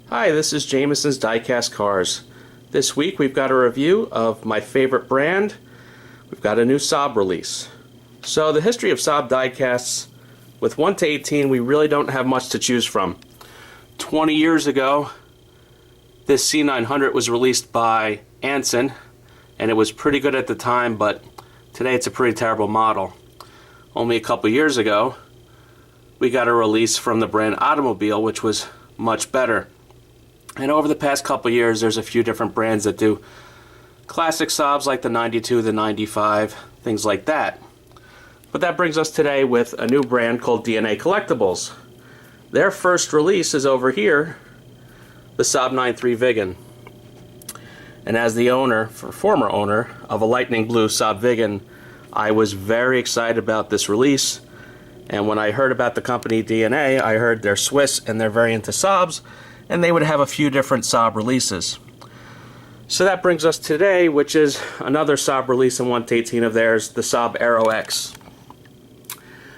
Hi, this is Jameson's Diecast Cars. This week we've got a review of my favorite brand. We've got a new Saab release. So the history of Saab diecasts, with 1 to 18 we really don't have much to choose from. 20 years ago this C900 was released by Anson and it was pretty good at the time, but today it's a pretty terrible model. Only a couple years ago we got a release from the brand Automobile which was much better. And over the past couple years, there's a few different brands that do classic Saabs like the 92, the 95, things like that. But that brings us today with a new brand called DNA Collectibles. Their first release is over here, the Saab 93 Viggen. And as the former owner of a lightning blue Saab Viggen, I was very excited about this release. And when I heard about the company DNA, I heard they're Swiss and they're very into Saabs, and they would have a few different Saab releases. So that brings us today, which is another Saab release in 1 to 18 of theirs, the Saab Aero X.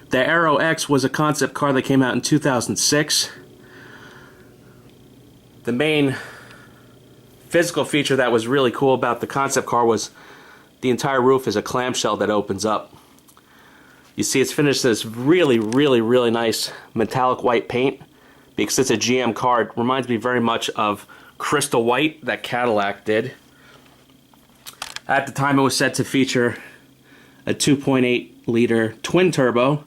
The Aero X was a concept car that came out in 2006. The main physical feature that was really cool about the concept car was the entire roof is a clamshell that opens up. You see it's finished this really nice metallic white paint. Because it's a GM car, it reminds me very much of Crystal White that Cadillac did. At the time it was set to feature a 2.8 liter twin turbo,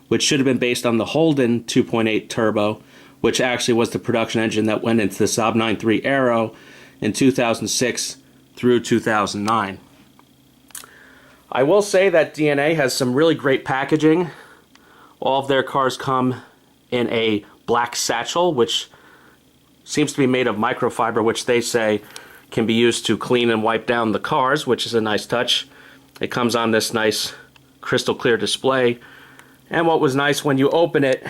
which should have been based on the Holden 2.8 turbo, which actually was the production engine that went into the Saab 93 Aero in 2006 through 2009. I will say that DNA has some really great packaging. All of their cars come in a black satchel, which seems to be made of microfiber, which they say can be used to clean and wipe down the cars, which is a nice touch. It comes on this nice crystal clear display, and what was nice, when you open it,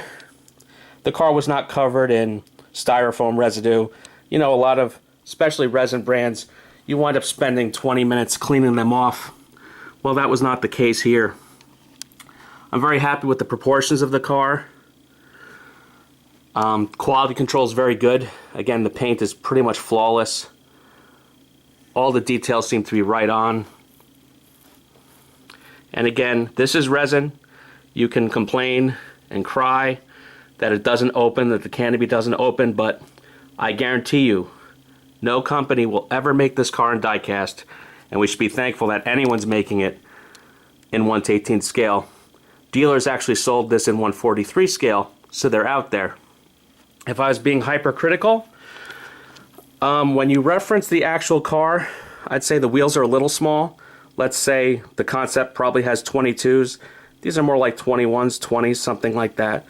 the car was not covered in styrofoam residue. You know, a lot of, especially resin brands, you wind up spending 20 minutes cleaning them off. Well, that was not the case here. I'm very happy with the proportions of the car. Quality control is very good. Again, the paint is pretty much flawless. All the details seem to be right on. And again, this is resin. You can complain and cry that it doesn't open, that the canopy doesn't open, but I guarantee you, no company will ever make this car in diecast, and we should be thankful that anyone's making it in 1 to 18 scale. Dealers actually sold this in 143 scale, so they're out there. If I was being hypercritical, when you reference the actual car, I'd say the wheels are a little small. Let's say the concept probably has 22s. These are more like 21s, 20s, something like that.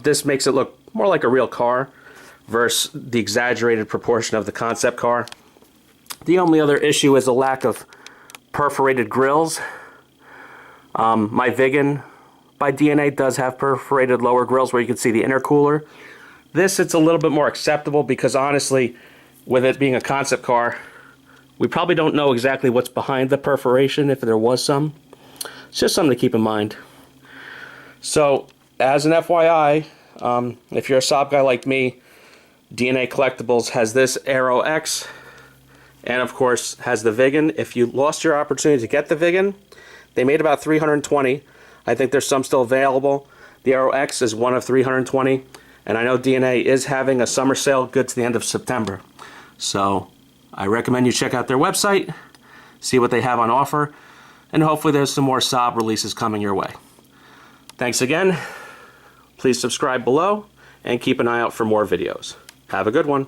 This makes it look more like a real car versus the exaggerated proportion of the concept car. The only other issue is a lack of perforated grills. My Viggen by DNA does have perforated lower grills where you can see the intercooler. This, it's a little bit more acceptable because honestly, with it being a concept car, we probably don't know exactly what's behind the perforation, if there was some. It's just something to keep in mind. So, as an FYI, if you're a Saab guy like me, DNA Collectibles has this Aero X, and of course has the Viggen. If you lost your opportunity to get the Viggen, they made about 320. I think there's some still available. The Aero X is one of 320. And I know DNA is having a summer sale good to the end of September. So I recommend you check out their website, see what they have on offer, and hopefully there's some more Saab releases coming your way. Thanks again. Please subscribe below and keep an eye out for more videos. Have a good one.